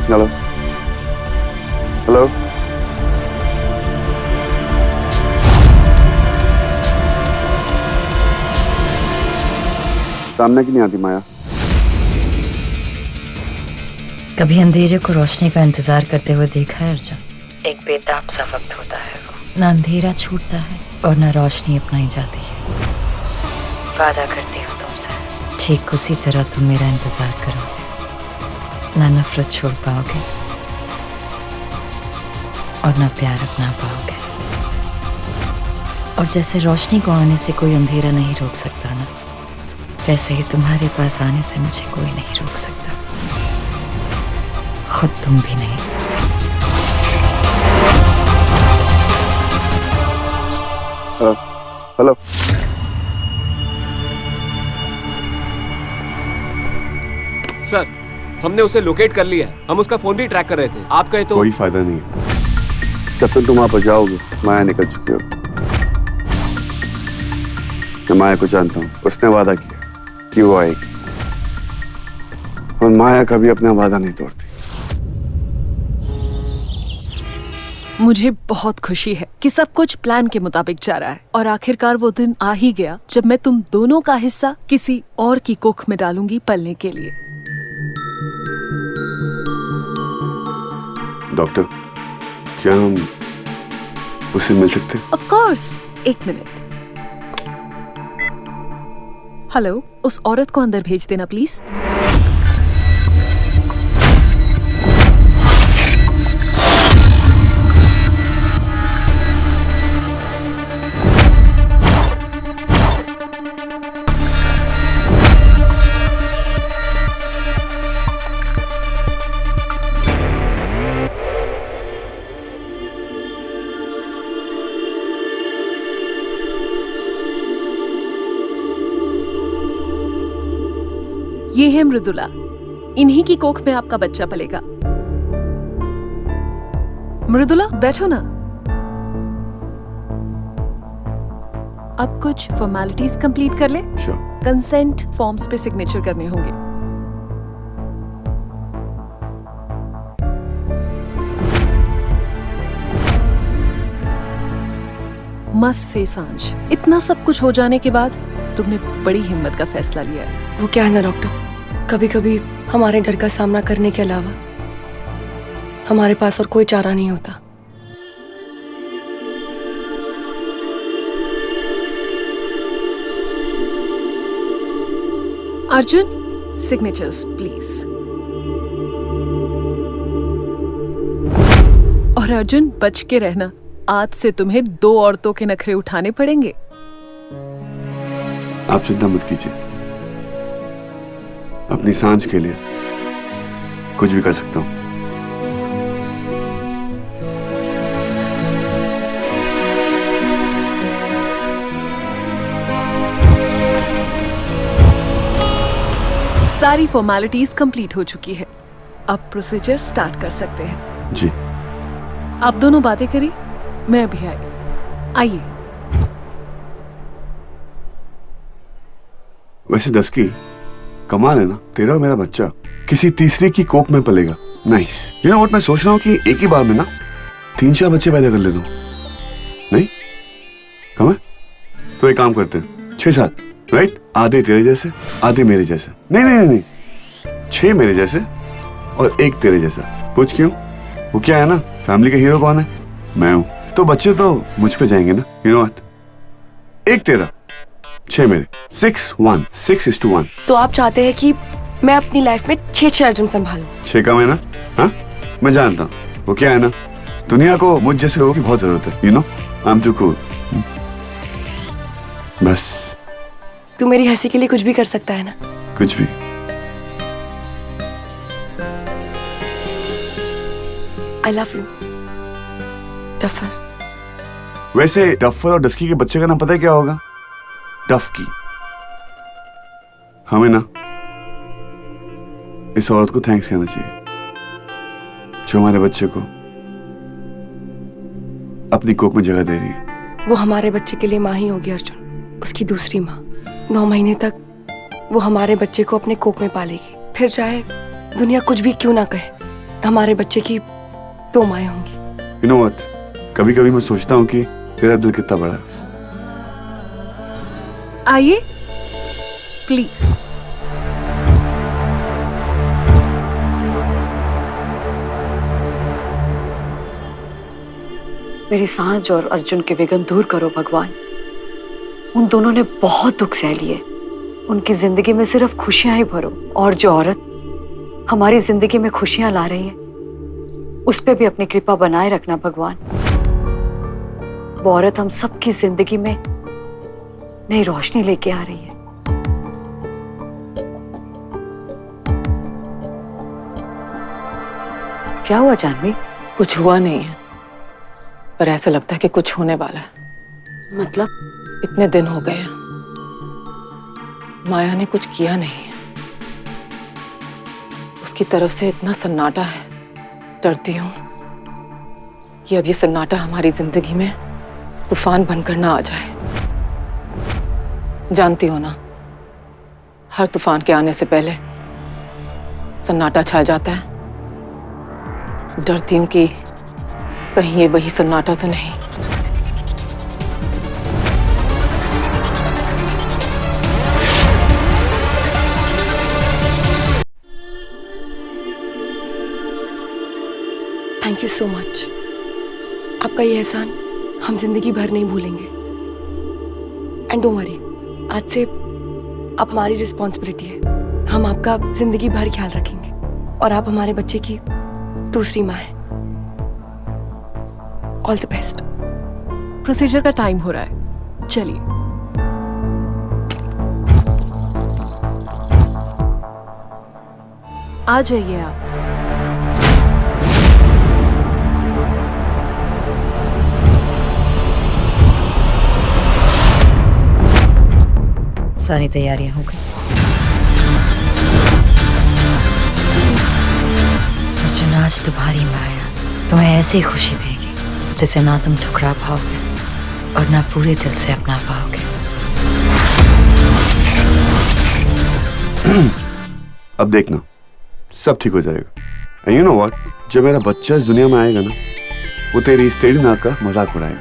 Hello hello. सामने क्यों नहीं आती माया? कभी अंधेरे को रोशनी का इंतजार करते हुए देखा है अर्जुन? एक बेताब सा वक्त होता है वो, ना अंधेरा छूटता है और ना रोशनी अपनाई जाती है। वादा करती हूँ तुमसे, ठीक उसी तरह तुम मेरा इंतजार करोगे, ना नफरत छोड़ पाओगे और ना प्यार अपना पाओगे। और जैसे रोशनी को आने से कोई अंधेरा नहीं रोक सकता ना, वैसे ही तुम्हारे पास आने से मुझे कोई नहीं रोक सकता, खुद तुम भी नहीं। Hello hello. सर, हमने उसे लोकेट कर लिया है। हम उसका फोन भी ट्रैक कर रहे थे। आप कहे तो कोई फायदा नहीं है, जब तक तुम वहां पर जाओगे माया निकल चुकी हो। मैं माया को जानता हूँ, उसने वादा किया कि वो आएगी और माया कभी अपना वादा नहीं तोड़ती। मुझे बहुत खुशी है कि सब कुछ प्लान के मुताबिक जा रहा है और आखिरकार वो दिन आ ही गया जब मैं तुम दोनों का हिस्सा किसी और की कोख में डालूंगी पलने के लिए। डॉक्टर, क्या हम उसे मिल सकते हैं? Of course. एक मिनट। हेलो, उस औरत को अंदर भेज देना प्लीज। ये है मृदुला, इन्हीं की कोख में आपका बच्चा पलेगा। मृदुला, बैठो ना। अब कुछ फॉर्मेलिटीज कंप्लीट कर ले। Sure. कंसेंट फॉर्म्स पे सिग्नेचर करने होंगे। मस्ट से सांझ, इतना सब कुछ हो जाने के बाद तुमने बड़ी हिम्मत का फैसला लिया है। वो क्या है ना डॉक्टर, कभी कभी हमारे डर का सामना करने के अलावा हमारे पास और कोई चारा नहीं होता। Arjun, signatures please. और अर्जुन, बच के रहना, आज से तुम्हें 2 औरतों के नखरे उठाने पड़ेंगे। आप चिंता मत कीजिए, अपनी सांझ के लिए कुछ भी कर सकता हूँ। सारी फॉर्मेलिटीज कंप्लीट हो चुकी है, अब प्रोसीजर स्टार्ट कर सकते हैं। जी। आप दोनों बातें करिए, मैं अभी आई। आइए। वैसे 10 की कमाल है ना, तेरा और मेरा बच्चा किसी तीसरे की कोख में पलेगा। नाइस। यू नो व्हाट, मैं सोच रहा हूँ कि एक ही बार में ना 3-4 बच्चे पैदा कर ले दूं। नहीं कम है तो एक काम करते हैं, 6-7, राइट? आधे तेरे जैसे, आधे मेरे जैसे। नहीं नहीं नहीं, 6 मेरे जैसे और 1 तेरे जैसा। पूछ क्यों? वो क्या है ना, फैमिली का हीरो कौन है? मैं हूं। तो बच्चे तो मुझ पे जाएंगे ना। यू नो व्हाट, 1 तेरा, 6 मेरे, 6-1, 6:1। तो आप चाहते हैं कि मैं अपनी लाइफ में 6 अर्जुन संभालूं? 6 का मैं ना, हाँ मैं जानता हूँ। वो क्या है ना, दुनिया को मुझ जैसे लोगों की बहुत जरूरत है। You know, I am too cool. बस। तू मेरी हंसी के लिए कुछ भी कर सकता है ना? कुछ भी। I love you duffer. वैसे डफर और डस्की के बच्चे का नाम पता है क्या होगा? डफकी। हमें ना इस औरत को थैंक्स कहना चाहिए जो हमारे बच्चे को अपनी कोख में जगह दे रही है। वो हमारे बच्चे के लिए माँ ही होगी अर्जुन, उसकी दूसरी माँ। 9 महीने तक वो हमारे बच्चे को अपने कोख में पालेगी, फिर चाहे दुनिया कुछ भी क्यों ना कहे, हमारे बच्चे की 2 माएँ होंगी। You know what? कभी कभी मैं सोचता हूँ कि तेरा दिल कितना बड़ा है। आइए प्लीज। मेरी सांझ और अर्जुन के विघ्न दूर करो भगवान। उन दोनों ने बहुत दुख सह लिए, उनकी जिंदगी में सिर्फ खुशियां ही भरो। और जो औरत हमारी जिंदगी में खुशियां ला रही है, उस पे भी अपनी कृपा बनाए रखना भगवान। वो औरत हम सबकी जिंदगी में नई रोशनी लेके आ रही है। क्या हुआ जानवी? कुछ हुआ नहीं है, पर ऐसा लगता है कि कुछ होने वाला है। मतलब? इतने दिन हो गए हैं, माया ने कुछ किया नहीं है। उसकी तरफ से इतना सन्नाटा है, डरती हूँ कि अब ये सन्नाटा हमारी जिंदगी में तूफान बनकर ना आ जाए। जानती हो ना, हर तूफान के आने से पहले सन्नाटा छा जाता है। डरती हूँ कि कहीं ये वही सन्नाटा तो नहीं। Thank you so much. आपका ये एहसान हम जिंदगी भर नहीं भूलेंगे। एंड डोंट वरी, आज से आप हमारी रिस्पॉन्सिबिलिटी है। हम आपका जिंदगी भर ख्याल रखेंगे और आप हमारे बच्चे की दूसरी माँ है। All the best. प्रोसीजर का टाइम हो रहा है, चलिए। आ जाइए आप। सारी तैयारियां हो गई। अर्जुन, आज तुम्हारी माया तुम्हें ऐसी खुशी देगी जिसे ना तुम ठुकरा पाओगे और ना पूरे दिल से अपना पाओगे। अब देखना, सब ठीक हो जाएगा। And you know what? जब मेरा बच्चा इस दुनिया में आएगा ना, वो तेरी इस टेढ़ी नाक का मजाक उड़ाएगा।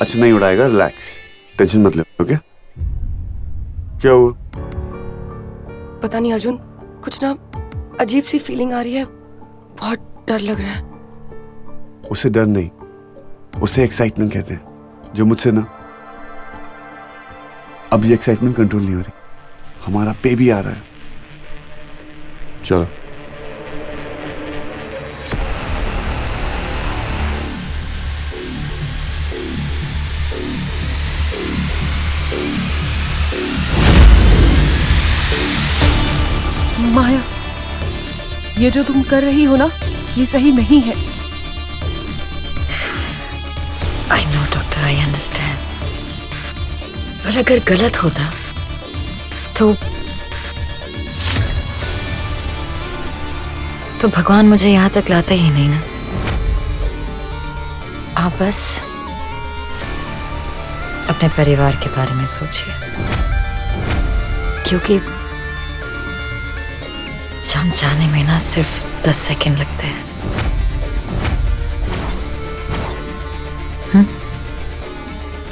अच्छा नहीं उड़ाएगा, रिलैक्स, टेंशन मत ले, ओके? क्या हुआ? पता नहीं अर्जुन, कुछ ना अजीब सी फीलिंग आ रही है। बहुत डर लग रहा है। उसे डर नहीं, उसे एक्साइटमेंट कहते हैं, जो मुझसे ना अब ये एक्साइटमेंट कंट्रोल नहीं हो रही। हमारा बेबी आ रहा है। चलो। माया, ये जो तुम कर रही हो ना, ये सही नहीं है। I know doctor, I understand. पर अगर गलत होता तो भगवान मुझे यहाँ तक लाते ही नहीं ना। आप बस अपने परिवार के बारे में सोचिए, क्योंकि जान जाने में ना सिर्फ 10 सेकंड लगते हैं।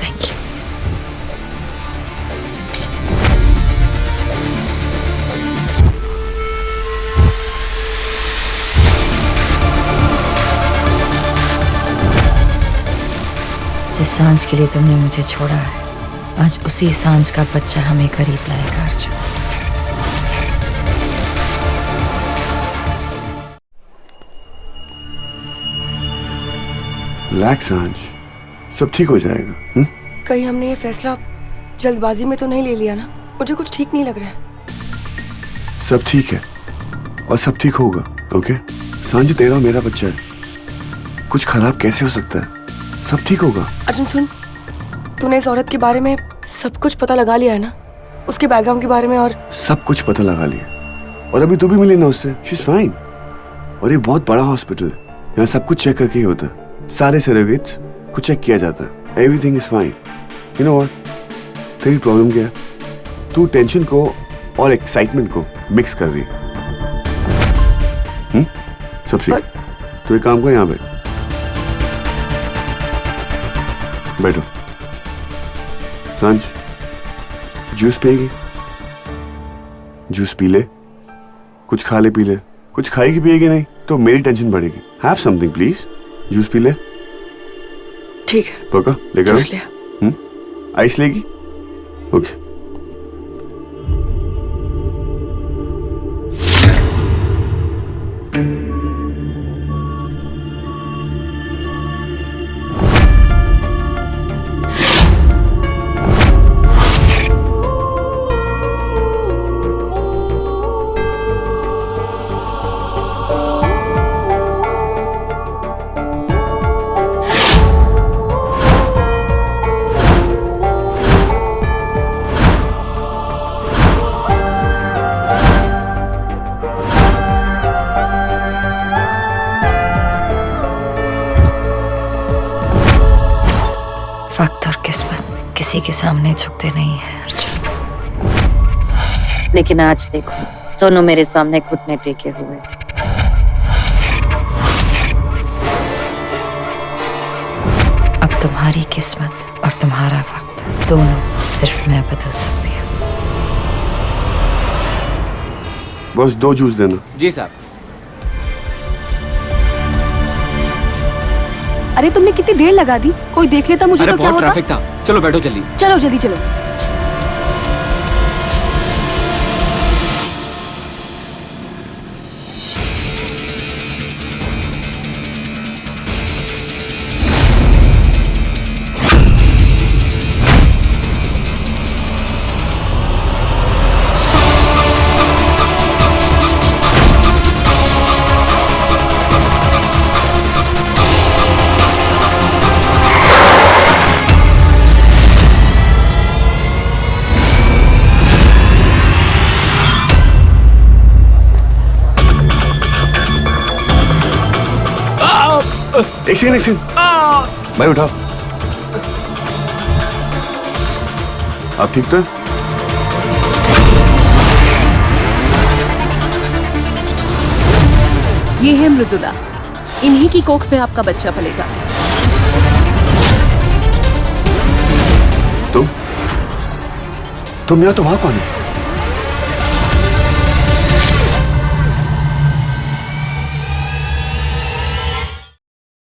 Thank you. जिस सांझ के लिए तुमने मुझे छोड़ा है, आज उसी सांझ का बच्चा हमें करीब लाएगा अर्जुन। रिलैक्स सांझ, सब ठीक हो जाएगा। कहीं हमने ये फैसला जल्दबाजी में तो नहीं ले लिया ना? मुझे कुछ ठीक नहीं लग रहा है। सब ठीक है और सब ठीक होगा, ओके? सांझ तेरा और मेरा बच्चा है, कुछ खराब कैसे हो सकता है? सब ठीक होगा। अर्जुन सुन, तूने इस औरत के बारे में सब कुछ पता लगा लिया है ना? उसके बैकग्राउंड के बारे में और सब कुछ पता लगा लिया, और अभी तू भी मिली ना उससे। She is fine. और ये बहुत बड़ा हॉस्पिटल है, यहाँ सब कुछ चेक करके ही होता है। सारे सरोगेट्स को चेक किया जाता है। Everything is fine. You know what, तेरी प्रॉब्लम क्या है? तू टेंशन को और एक्साइटमेंट को मिक्स कर रही है। सब ठीक। तो एक काम कर, यहाँ बैठ, बैठो। सांझ जूस पिएगी? जूस पी ले, कुछ खा ले, पी ले। कुछ खाएगी पिएगी नहीं तो मेरी टेंशन बढ़ेगी। Have something please. Juice P ले। ठीक है, पक्का लेकर जूस लिया। आइस लेगी? ओके। वक्त और किस्मत किसी के सामने झुकते नहीं है अर्जुन। लेकिन आज देखो, दोनों मेरे सामने घुटने टेके हुए। अब तुम्हारी किस्मत और तुम्हारा वक्त दोनों सिर्फ मैं बदल सकती हूँ। बस 2 जूस देना। जी साहब। अरे तुमने कितनी देर लगा दी, कोई देख लेता मुझे अरे तो क्या बहुत होता? ट्रैफिक था। चलो बैठो जल्दी। चलो जल्दी चलो। एक सेकंड भाई, उठाओ। आप ठीक तो? ये है मृदुला, इन्हीं की कोख में आपका बच्चा पलेगा। तुम यहाँ तो वहां कौन है?